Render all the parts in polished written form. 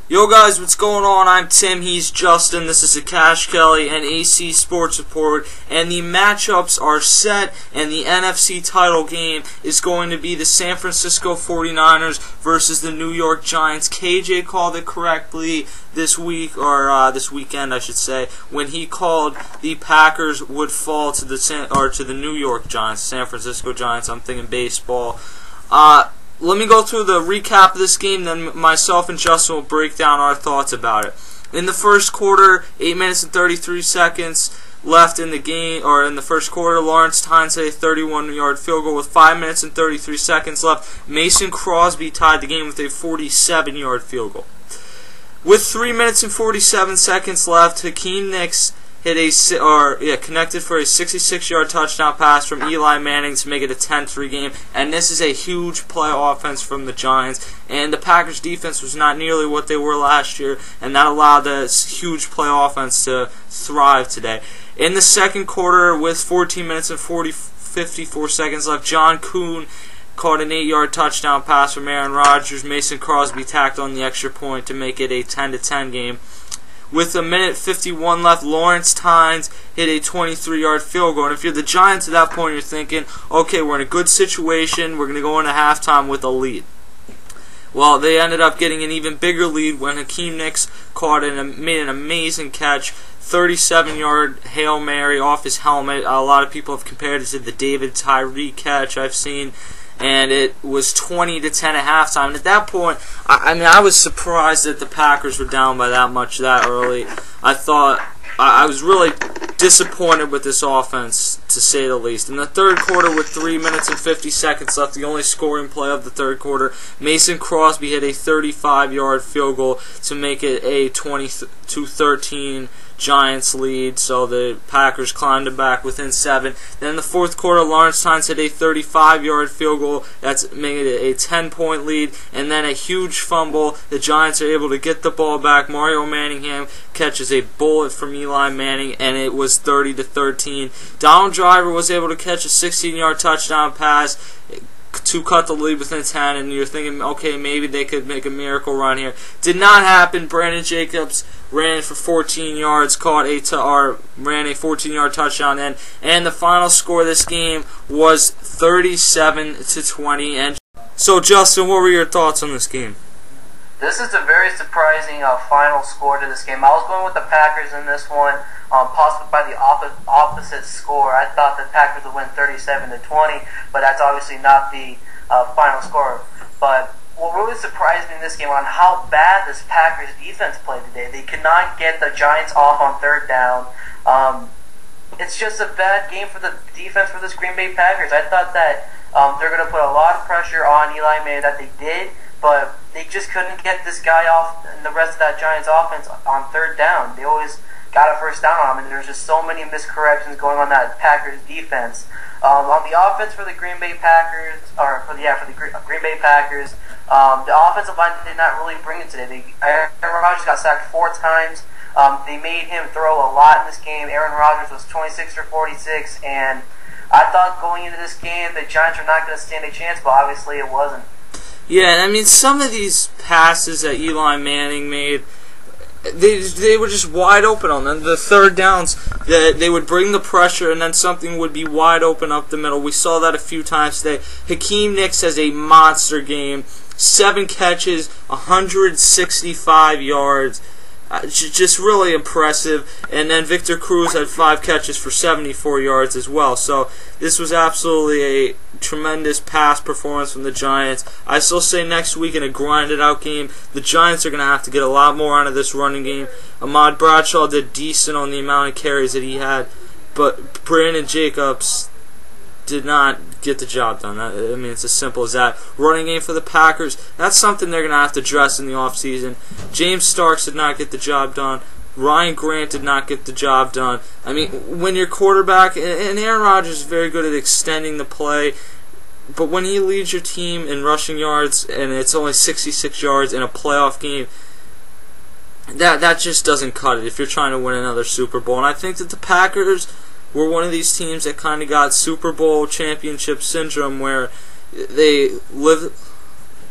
Yo guys, what's going on? I'm Tim, he's Justin, this is the Cash Kelly and AC Sports Report, and the matchups are set, and the NFC title game is going to be the San Francisco 49ers versus the New York Giants. KJ called it correctly this week, or this weekend I should say, when he called the Packers would fall to the New York Giants, San Francisco Giants. I'm thinking baseball. Let me go through the recap of this game, then myself and Justin will break down our thoughts about it. In the first quarter, 8 minutes and 33 seconds left in the game, or in the first quarter, Lawrence Tynes hit a 31-yard field goal with 5 minutes and 33 seconds left. Mason Crosby tied the game with a 47-yard field goal. With 3 minutes and 47 seconds left, Hakeem Nicks connected for a 66-yard touchdown pass from Eli Manning to make it a 10-3 game, and this is a huge play offense from the Giants, and the Packers defense was not nearly what they were last year, and that allowed this huge play offense to thrive today. In the second quarter, with 14 minutes and 54 seconds left, John Kuhn caught an 8-yard touchdown pass from Aaron Rodgers. Mason Crosby tacked on the extra point to make it a 10-10 game. With a minute 51 left, Lawrence Tynes hit a 23-yard field goal. And if you're the Giants at that point, you're thinking, okay, we're in a good situation. We're going to go into halftime with a lead. Well, they ended up getting an even bigger lead when Hakeem Nicks made an amazing catch. 37-yard Hail Mary off his helmet. A lot of people have compared it to the David Tyree catch I've seen. And it was 20-10 at halftime. And at that point, I was surprised that the Packers were down by that much that early. I was really disappointed with this offense, to say the least. In the third quarter, with 3 minutes and 50 seconds left, the only scoring play of the third quarter, Mason Crosby hit a 35-yard field goal to make it a 20-13 Giants lead, so the Packers climbed it back within 7. Then in the fourth quarter, Lawrence Tynes hit a 35-yard field goal. That's made it a 10-point lead, and then a huge fumble. The Giants are able to get the ball back. Mario Manningham catches a bullet from Eli Manning, and it was 30-13. Donald Driver was able to catch a 16-yard touchdown pass to cut the lead within 10, and you're thinking, okay, maybe they could make a miracle run here. Did not happen. Brandon Jacobs ran for 14 yards, ran a 14-yard touchdown, and the final score of this game was 37-20. And so, Justin, what were your thoughts on this game? This is a very surprising final score to this game. I was going with the Packers in this one, possibly by the opposite score. I thought the Packers would win 37-20, but that's obviously not the final score. But what really surprised me in this game on how bad this Packers defense played today. They could not get the Giants off on third down. It's just a bad game for the defense for this Green Bay Packers. I thought that they're going to put a lot of pressure on Eli Manning, that they did, but they just couldn't get this guy off and the rest of that Giants offense on third down. They always got a first down on him, and there's just so many miscorrections going on that Packers defense. On the offense for the Green Bay Packers, Green Bay Packers, the offensive line did not really bring it today. Aaron Rodgers got sacked 4 times. They made him throw a lot in this game. Aaron Rodgers was 26 for 46, and I thought going into this game the Giants were not going to stand a chance, but obviously it wasn't. Yeah, I mean, some of these passes that Eli Manning made, they were just wide open on them. The third downs, they would bring the pressure, and then something would be wide open up the middle. We saw that a few times today. Hakeem Nicks has a monster game. 7 catches, 165 yards. Just really impressive. And then Victor Cruz had 5 catches for 74 yards as well. So this was absolutely a tremendous pass performance from the Giants. I still say next week in a grinded-out game, the Giants are going to have to get a lot more out of this running game. Ahmad Bradshaw did decent on the amount of carries that he had, but Brandon Jacobs did not get the job done. I mean, it's as simple as that. Running game for the Packers, that's something they're going to have to address in the offseason. James Starks did not get the job done. Ryan Grant did not get the job done. I mean, when your quarterback, and Aaron Rodgers is very good at extending the play, but when he leads your team in rushing yards and it's only 66 yards in a playoff game, that just doesn't cut it if you're trying to win another Super Bowl. And I think that the Packers were one of these teams that kind of got Super Bowl championship syndrome, where they live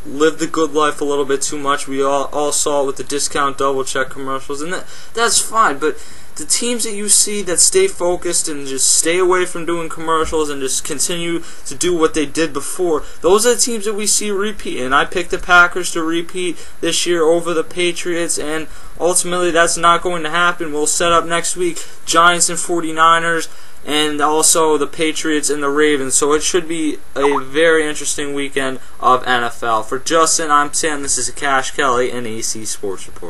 live the good life a little bit too much. We all saw it with the discount double check commercials, and that's fine. But the teams that you see that stay focused and just stay away from doing commercials and just continue to do what they did before, those are the teams that we see repeat. And I picked the Packers to repeat this year over the Patriots, and ultimately that's not going to happen. We'll set up next week Giants and 49ers, and also the Patriots and the Ravens. So it should be a very interesting weekend of NFL. For Justin, I'm Tim. This is Cash Kelly and AC Sports Report.